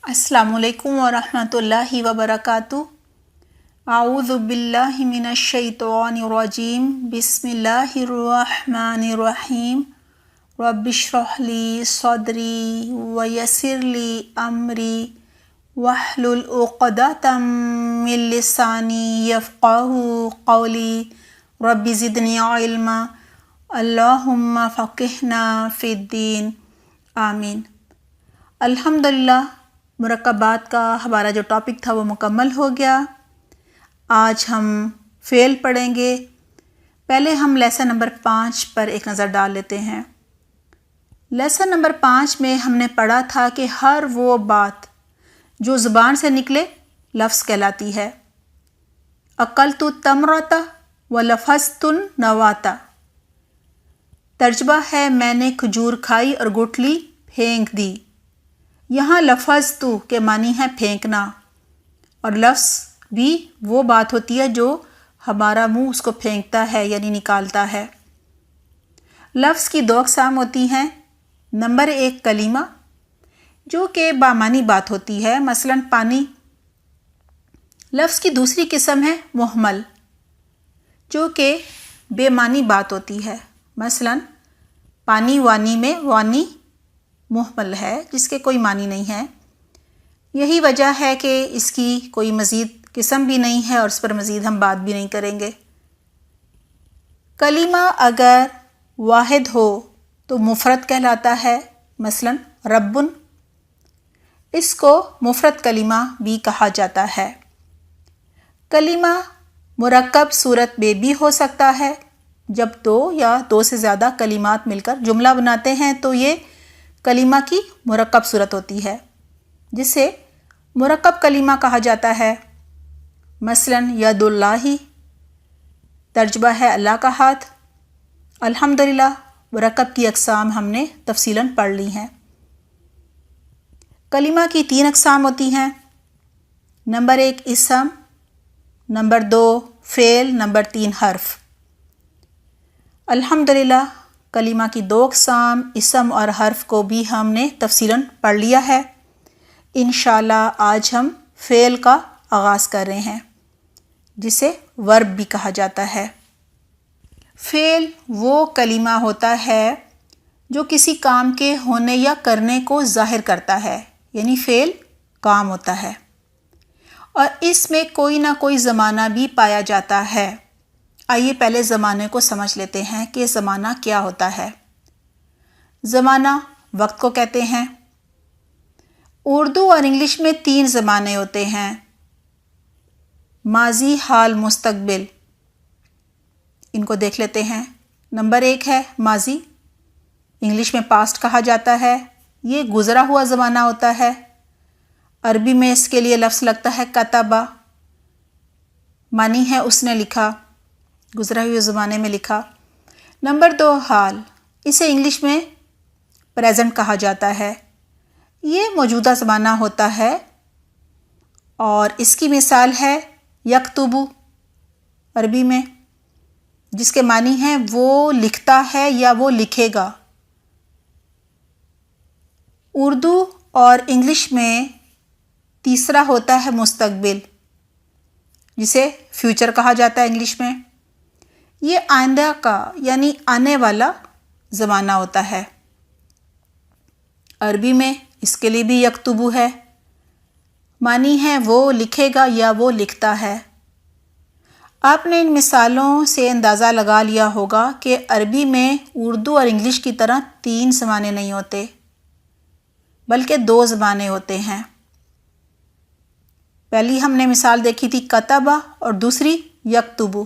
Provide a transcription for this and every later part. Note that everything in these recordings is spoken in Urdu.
السلام علیکم ورحمۃ اللہ وبرکاتہ۔ اعوذ باللہ من الشیطان الرجیم، بسم اللہ الرحمن الرحیم۔ رب اشرح لی صدری ویسر لی امری واحلل عقدۃ من لسانی یفقہوا قولی، رب زدنی علما، اللہم فقہنا فی الدین، آمین۔ الحمدللہ، مرکبات کا ہمارا جو ٹاپک تھا وہ مکمل ہو گیا۔ آج ہم فعل پڑھیں گے۔ پہلے ہم لیسن نمبر 5 پر ایک نظر ڈال لیتے ہیں۔ لیسن نمبر 5 میں ہم نے پڑھا تھا کہ ہر وہ بات جو زبان سے نکلے لفظ کہلاتی ہے۔ اکلت التمرۃ ولفظت النواۃ، ترجمہ ہے میں نے کھجور کھائی اور گٹھلی پھینک دی۔ یہاں لفظت کے معنی ہے پھینکنا، اور لفظ بھی وہ بات ہوتی ہے جو ہمارا منہ اس کو پھینکتا ہے یعنی نکالتا ہے۔ لفظ کی 2 اقسام ہوتی ہیں۔ نمبر 1 کلمہ، جو کہ بامانی بات ہوتی ہے، مثلا پانی۔ لفظ کی دوسری قسم ہے محمل، جو کہ بے معنی بات ہوتی ہے، مثلا پانی وانی میں وانی محمل ہے جس کے کوئی معنی نہیں ہے۔ یہی وجہ ہے کہ اس کی کوئی مزید قسم بھی نہیں ہے اور اس پر مزید ہم بات بھی نہیں کریں گے۔ کلمہ اگر واحد ہو تو مفرد کہلاتا ہے، مثلا رب، اس کو مفرد کلمہ بھی کہا جاتا ہے۔ کلمہ مرکب صورت میں بھی ہو سکتا ہے، جب 2 یا 2 سے زیادہ کلمات مل کر جملہ بناتے ہیں تو یہ کلمہ کی مرکب صورت ہوتی ہے، جسے مرکب کلمہ کہا جاتا ہے۔ مثلا ید اللہ، ترجمہ ہے اللہ کا ہاتھ۔ الحمدللہ، مرکب کی اقسام ہم نے تفصیلاً پڑھ لی ہیں۔ کلمہ کی 3 اقسام ہوتی ہیں۔ نمبر 1 اسم، نمبر 2 فعل، نمبر 3 حرف۔ الحمدللہ، کلمہ کی 2 اقسام اسم اور حرف کو بھی ہم نے تفصیلاً پڑھ لیا ہے۔ انشاءاللہ آج ہم فعل کا آغاز کر رہے ہیں، جسے ورب بھی کہا جاتا ہے۔ فعل وہ کلمہ ہوتا ہے جو کسی کام کے ہونے یا کرنے کو ظاہر کرتا ہے، یعنی فعل کام ہوتا ہے، اور اس میں کوئی نہ کوئی زمانہ بھی پایا جاتا ہے۔ آئیے پہلے زمانے کو سمجھ لیتے ہیں کہ زمانہ کیا ہوتا ہے۔ زمانہ وقت کو کہتے ہیں۔ اردو اور انگلش میں 3 زمانے ہوتے ہیں، ماضی، حال، مستقبل۔ ان کو دیکھ لیتے ہیں۔ نمبر 1 ہے ماضی، انگلش میں پاسٹ کہا جاتا ہے۔ یہ گزرا ہوا زمانہ ہوتا ہے۔ عربی میں اس کے لیے لفظ لگتا ہے کتبہ، معنی ہے اس نے لکھا، گزرے ہوئے زمانے میں لکھا۔ نمبر 2 حال، اسے انگلش میں پریزنٹ کہا جاتا ہے۔ یہ موجودہ زمانہ ہوتا ہے، اور اس کی مثال ہے یکتبو عربی میں، جس کے معنی ہے وہ لکھتا ہے یا وہ لکھے گا۔ اردو اور انگلش میں تیسرا ہوتا ہے مستقبل، جسے فیوچر کہا جاتا ہے انگلش میں۔ یہ آئندہ کا یعنی آنے والا زمانہ ہوتا ہے۔ عربی میں اس کے لیے بھی یکتبو ہے، معنی ہے وہ لکھے گا یا وہ لکھتا ہے۔ آپ نے ان مثالوں سے اندازہ لگا لیا ہوگا کہ عربی میں اردو اور انگلش کی طرح 3 زمانے نہیں ہوتے، بلکہ 2 زمانے ہوتے ہیں۔ پہلی ہم نے مثال دیکھی تھی کتبہ، اور دوسری یکتبو۔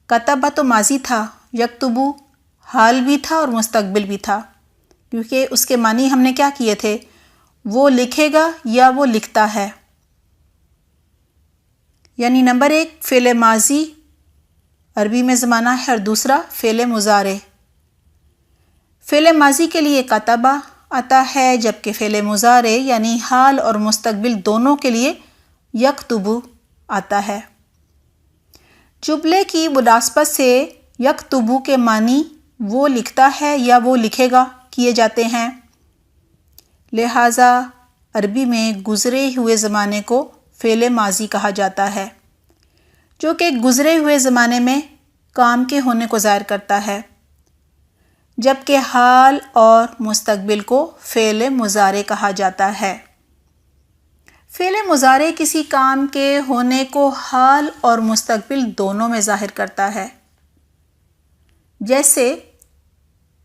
کتبہ تو ماضی تھا، یکتبو حال بھی تھا اور مستقبل بھی تھا، کیونکہ اس کے معنی ہم نے کیا کیے تھے، وہ لکھے گا یا وہ لکھتا ہے۔ یعنی نمبر 1 فعل ماضی عربی میں زمانہ ہے، اور دوسرا فعل مضارع۔ فعل ماضی کے لیے کتبہ آتا ہے، جبکہ فعل مضارع یعنی حال اور مستقبل دونوں کے لیے یکتبو آتا ہے۔ جملے کی مناسبت سے یکتبو کے معنی وہ لکھتا ہے یا وہ لکھے گا کیے جاتے ہیں، لہٰذا عربی میں گزرے ہوئے زمانے کو فعل ماضی کہا جاتا ہے، جو کہ گزرے ہوئے زمانے میں کام کے ہونے کو ظاہر کرتا ہے، جبکہ حال اور مستقبل کو فعل مضارع کہا جاتا ہے۔ فعل مضارع کسی کام کے ہونے کو حال اور مستقبل دونوں میں ظاہر کرتا ہے، جیسے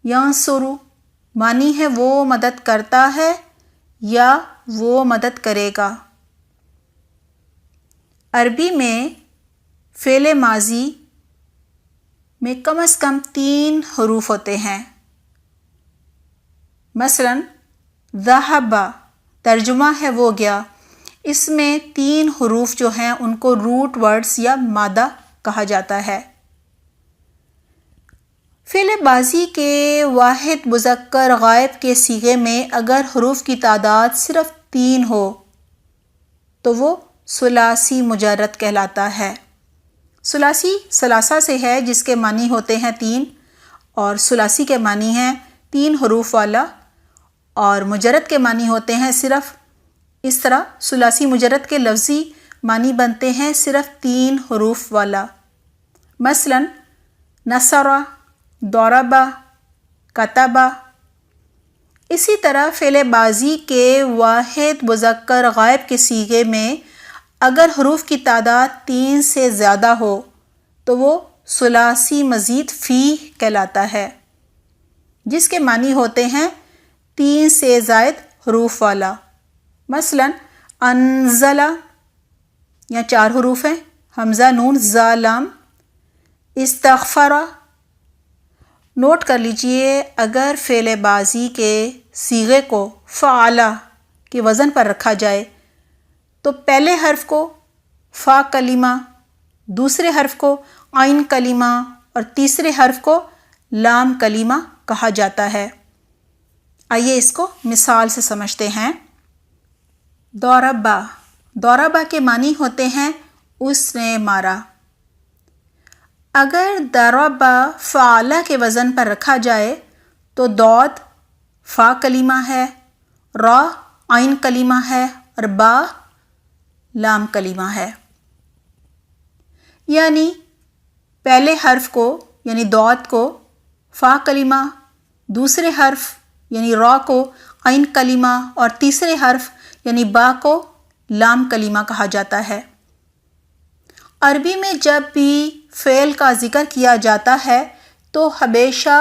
ینصر معنی ہے وہ مدد کرتا ہے یا وہ مدد کرے گا۔ عربی میں فعل ماضی میں کم از کم 3 حروف ہوتے ہیں۔ مثلا ذهب ترجمہ ہے وہ گیا، اس میں 3 حروف جو ہیں ان کو روٹ ورڈز یا مادہ کہا جاتا ہے۔ فعل ماضی کے واحد مذکر غائب کے صیغے میں اگر حروف کی تعداد صرف 3 ہو تو وہ ثلاثی مجرد کہلاتا ہے۔ ثلاثی ثلاثہ سے ہے جس کے معنی ہوتے ہیں 3، اور ثلاثی کے معنی ہیں 3 حروف والا، اور مجرد کے معنی ہوتے ہیں صرف۔ اس طرح ثلاثی مجرد کے لفظی معنی بنتے ہیں صرف 3 حروف والا۔ مثلا نصر، ضرب، کتب۔ اسی طرح فعل ماضی کے واحد مذکر غائب کے صیغے میں اگر حروف کی تعداد 3 سے زیادہ ہو تو وہ ثلاثی مزید فی کہلاتا ہے، جس کے معنی ہوتے ہیں 3 سے زائد حروف والا۔ مثلا انزل، یا 4 حروف ہیں، حمزہ نون زا لام۔ استغفر، نوٹ کر لیجئے اگر فعل ماضی کے صیغے کو فعل کے وزن پر رکھا جائے تو پہلے حرف کو فا کلمہ، دوسرے حرف کو عین کلمہ اور تیسرے حرف کو لام کلمہ کہا جاتا ہے۔ آئیے اس کو مثال سے سمجھتے ہیں۔ ضرب، ضرب کے معنی ہوتے ہیں اس نے مارا۔ اگر ضرب فعل کے وزن پر رکھا جائے تو ضاد فا کلمہ ہے، را عین کلمہ ہے اور با لام کلمہ ہے۔ یعنی پہلے حرف کو یعنی ضاد کو فا کلمہ، دوسرے حرف یعنی را کو عین کلمہ اور تیسرے حرف یعنی با کو لام کلمہ کہا جاتا ہے۔ عربی میں جب بھی فعل کا ذکر کیا جاتا ہے تو ہمیشہ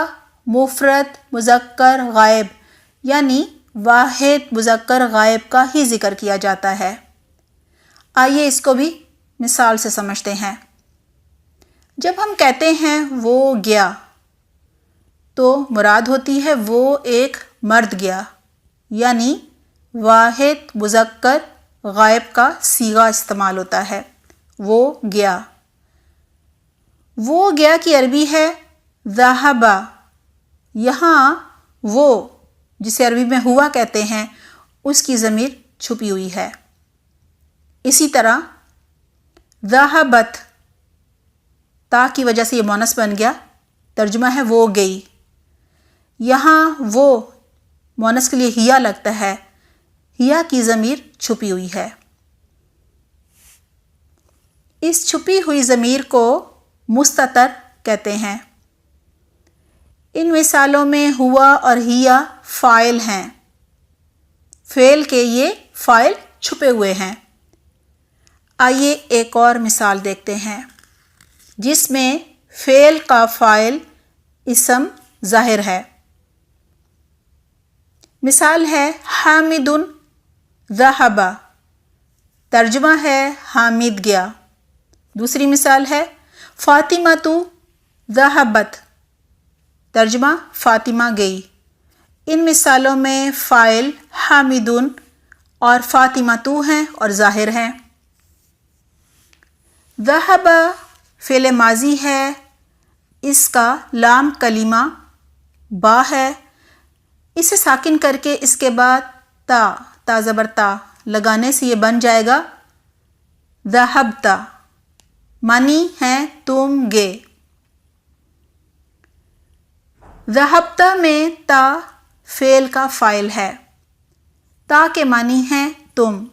مفرد مذکر غائب یعنی واحد مذکر غائب کا ہی ذکر کیا جاتا ہے۔ آئیے اس کو بھی مثال سے سمجھتے ہیں۔ جب ہم کہتے ہیں وہ گیا تو مراد ہوتی ہے وہ ایک مرد گیا، یعنی واحد مذکر غائب کا صیغہ استعمال ہوتا ہے، وہ گیا۔ وہ گیا کی عربی ہے ذهب۔ یہاں وہ جسے عربی میں ہوا کہتے ہیں اس کی ضمیر چھپی ہوئی ہے۔ اسی طرح ذهبت، تا کی وجہ سے یہ مونس بن گیا، ترجمہ ہے وہ گئی۔ یہاں وہ مونس کے لیے ہیا لگتا ہے، ہیا کی ضمیر چھپی ہوئی ہے۔ اس چھپی ہوئی ضمیر کو مستتر کہتے ہیں۔ ان مثالوں میں ہوا اور ہیا فاعل ہیں، فعل کے یہ فاعل چھپے ہوئے ہیں۔ آئیے ایک اور مثال دیکھتے ہیں جس میں فعل کا فاعل اسم ظاہر ہے۔ مثال ہے حامد ذهب، ترجمہ ہے حامد گیا۔ دوسری مثال ہے فاطمۃ ذهبت، ترجمہ فاطمہ گئی۔ ان مثالوں میں فاعل حامد اور فاطمۃ ہیں اور ظاہر ہیں۔ ذهب فعل ماضی ہے، اس کا لام کلمہ با ہے، اسے ساکن کر کے اس کے بعد تا زبر تا لگانے سے یہ بن جائے گا ذهبت، معنی ہے تم گے۔ ذهبت میں تا فعل کا فاعل ہے، تا کے معنی ہے تم،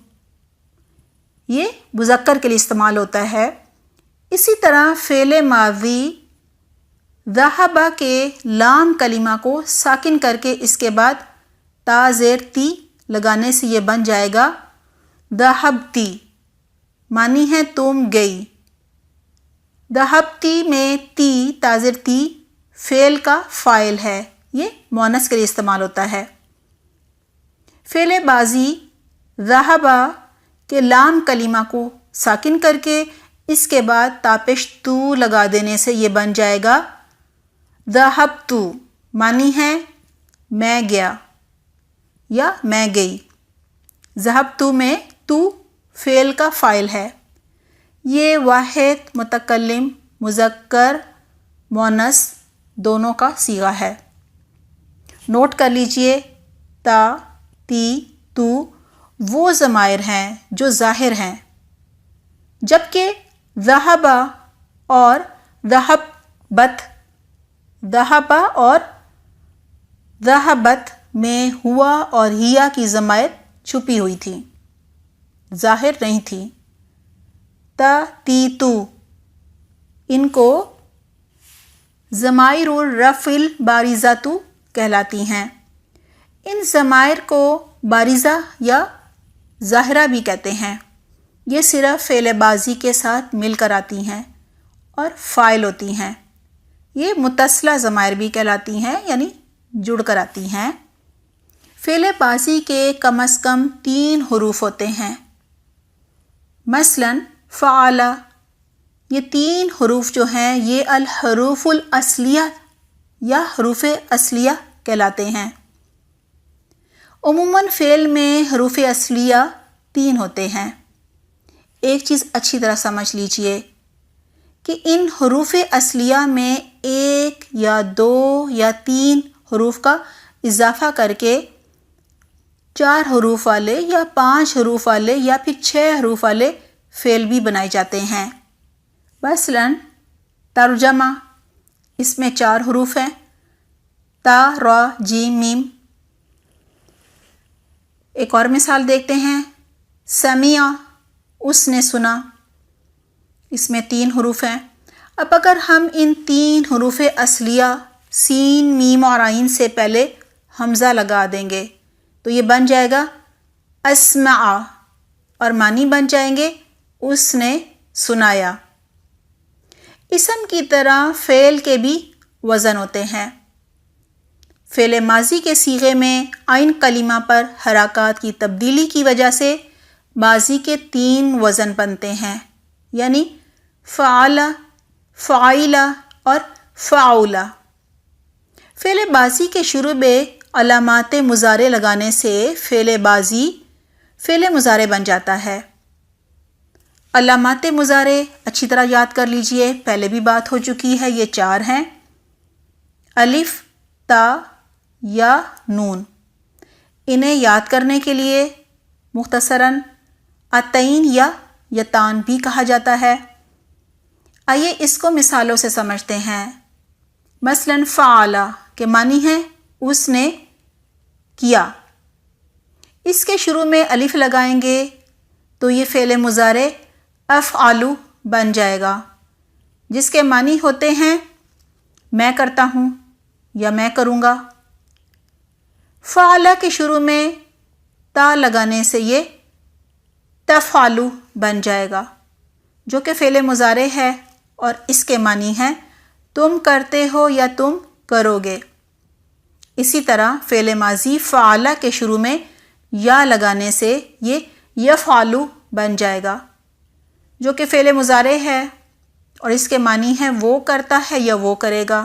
یہ مذکر کے لیے استعمال ہوتا ہے۔ اسی طرح فعل ماضی ذہب کے لام کلمہ کو ساکن کر کے اس کے بعد تا زیر تی لگانے سے یہ بن جائے گا ذہبتی، معنی ہے تم گئی۔ ذہبتی میں تی تا زیر تی فعل کا فاعل ہے، یہ مؤنث کے لیے استعمال ہوتا ہے۔ فعل بازی ذہب کے لام کلمہ کو ساکن کر کے اس کے بعد تا پیش تو لگا دینے سے یہ بن جائے گا ذہبتو، معنی ہے میں گیا یا میں گئی۔ ذہبتو میں تو فعل کا فاعل ہے۔ یہ واحد متکلم مذکر مؤنث دونوں کا صیغہ ہے۔ نوٹ کر لیجئے تا، تی، تو وہ ضمائر ہیں جو ظاہر ہیں، جبکہ ذہب اور ذہبت اور ذہبت میں ہوا اور ہیا کی ضمائر چھپی ہوئی تھی، ظاہر نہیں تھی۔ تا، تی، تو ان کو ضمائر الرفع البارزۃ کہلاتی ہیں۔ ان ضمائر کو بارزہ یا ظاہرہ بھی کہتے ہیں۔ یہ صرف فعل بازی کے ساتھ مل کر آتی ہیں اور فاعل ہوتی ہیں۔ یہ متصلہ ضمائر بھی کہلاتی ہیں، یعنی جڑ کر آتی ہیں۔ فعل بازی کے کم از کم 3 حروف ہوتے ہیں۔ مثلاً فعل، یہ 3 حروف جو ہیں یہ الحروف الاصلیہ یا حروف اصلیہ کہلاتے ہیں۔ عموماً فعل میں حروف اصلیہ 3 ہوتے ہیں۔ ایک چیز اچھی طرح سمجھ لیجئے کہ ان حروف اصلیہ میں 1 یا 2 یا 3 حروف کا اضافہ کر کے 4 حروف والے یا 5 حروف والے یا پھر 6 حروف والے فعل بھی بنائے جاتے ہیں۔ مثلاً ترجمہ، اس میں 4 حروف ہیں، تا، را، جیم، میم۔ ایک اور مثال دیکھتے ہیں، سمیع، اس نے سنا، اس میں 3 حروف ہیں۔ اب اگر ہم ان 3 حروف اصلیہ سین، میم اور عین سے پہلے حمزہ لگا دیں گے تو یہ بن جائے گا اسمع، اور معنی بن جائیں گے اس نے سنایا۔ اسم کی طرح فعل کے بھی وزن ہوتے ہیں۔ فعل ماضی کے صیغے میں عین کلمہ پر حرکات کی تبدیلی کی وجہ سے ماضی کے 3 وزن بنتے ہیں، یعنی فعل، فعیل اور فعول۔ فعل بازی کے شروع میں علامات مضارع لگانے سے فعل بازی فعل مضارع بن جاتا ہے۔ علامات مضارع اچھی طرح یاد کر لیجئے، پہلے بھی بات ہو چکی ہے، یہ 4 ہیں، الف، تا، یا، نون۔ انہیں یاد کرنے کے لیے مختصراً اتین یا یتان بھی کہا جاتا ہے۔ آئیے اس کو مثالوں سے سمجھتے ہیں۔ مثلاً فعل کے معنی ہے اس نے کیا، اس کے شروع میں الف لگائیں گے تو یہ فعل مضارع افعل بن جائے گا، جس کے معنی ہوتے ہیں میں کرتا ہوں یا میں کروں گا۔ فعل کے شروع میں تا لگانے سے یہ تفعل بن جائے گا، جو کہ فعل مضارع ہے اور اس کے معنی ہے تم کرتے ہو یا تم کرو گے۔ اسی طرح فعل ماضی فعل کے شروع میں یا لگانے سے یہ یفعل بن جائے گا، جو کہ فعل مضارع ہے اور اس کے معنی ہے وہ کرتا ہے یا وہ کرے گا۔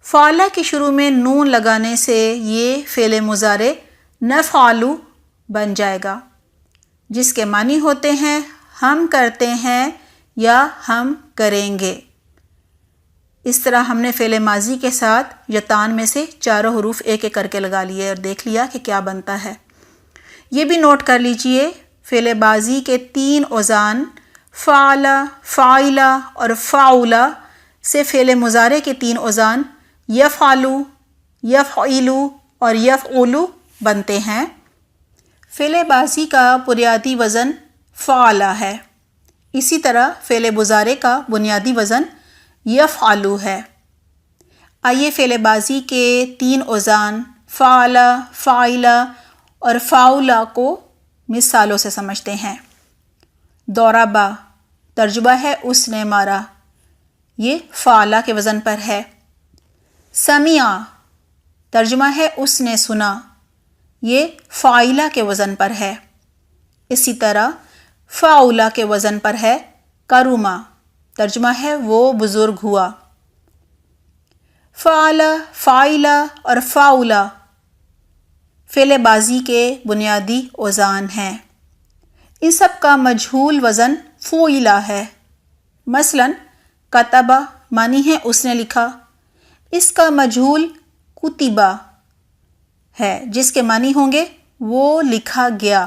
فعل کے شروع میں نون لگانے سے یہ فعل مضارع نفعل بن جائے گا، جس کے معنی ہوتے ہیں ہم کرتے ہیں یا ہم کریں گے۔ اس طرح ہم نے فعل ماضی کے ساتھ یتان میں سے 4 حروف ایک ایک کر کے لگا لیے اور دیکھ لیا کہ کیا بنتا ہے۔ یہ بھی نوٹ کر لیجئے، فعل بازی کے 3 اوزان فعل، فاعل اور فعول سے فعل مضارع کے 3 اوزان یفعل، یفعل اور یفعل بنتے ہیں۔ فعل ماضی کا بنیادی وزن فعل ہے، اسی طرح فعل مضارع کا بنیادی وزن یفعل ہے۔ آئیے فعل ماضی کے 3 اوزان فعل، فاعل اور فاعل کو مثالوں سے سمجھتے ہیں۔ ضربا ترجمہ ہے اس نے مارا، یہ فعل کے وزن پر ہے۔ سمع ترجمہ ہے اس نے سنا، یہ فاعل کے وزن پر ہے۔ اسی طرح فاعل کے وزن پر ہے کرما، ترجمہ ہے وہ بزرگ ہوا۔ فعل، فاعل اور فاعل فعل ماضی کے بنیادی اوزان ہیں۔ ان سب کا مجہول وزن فعل ہے۔ مثلا کتب معنی ہے اس نے لکھا، اس کا مجہول کتبہ ہے جس کے معنی ہوں گے وہ لکھا گیا۔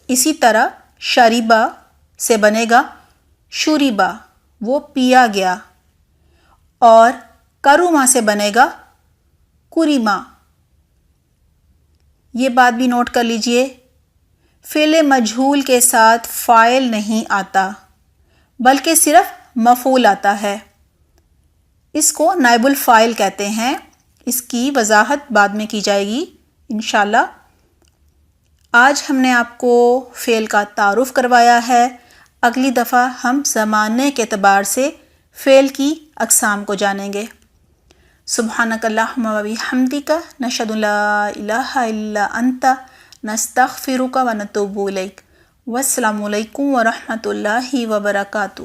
اسی طرح شریبہ سے بنے گا شریبہ، وہ پیا گیا، اور کرما سے بنے گا کریما۔ یہ بات بھی نوٹ کر لیجئے، فعل مجہول کے ساتھ فاعل نہیں آتا بلکہ صرف مفعول آتا ہے، اس کو نائب الفاعل کہتے ہیں۔ اس کی وضاحت بعد میں کی جائے گی انشاءاللہ۔ آج ہم نے آپ کو فعل کا تعارف کروایا ہے، اگلی دفعہ ہم زمانے کے اعتبار سے فعل کی اقسام کو جانیں گے۔ سبحانک اللہم و بحمدک، نشہد ان لا الہ الا انت، نستغفرک و نتوب الیک۔ والسلام علیکم ورحمۃ اللہ وبرکاتہ۔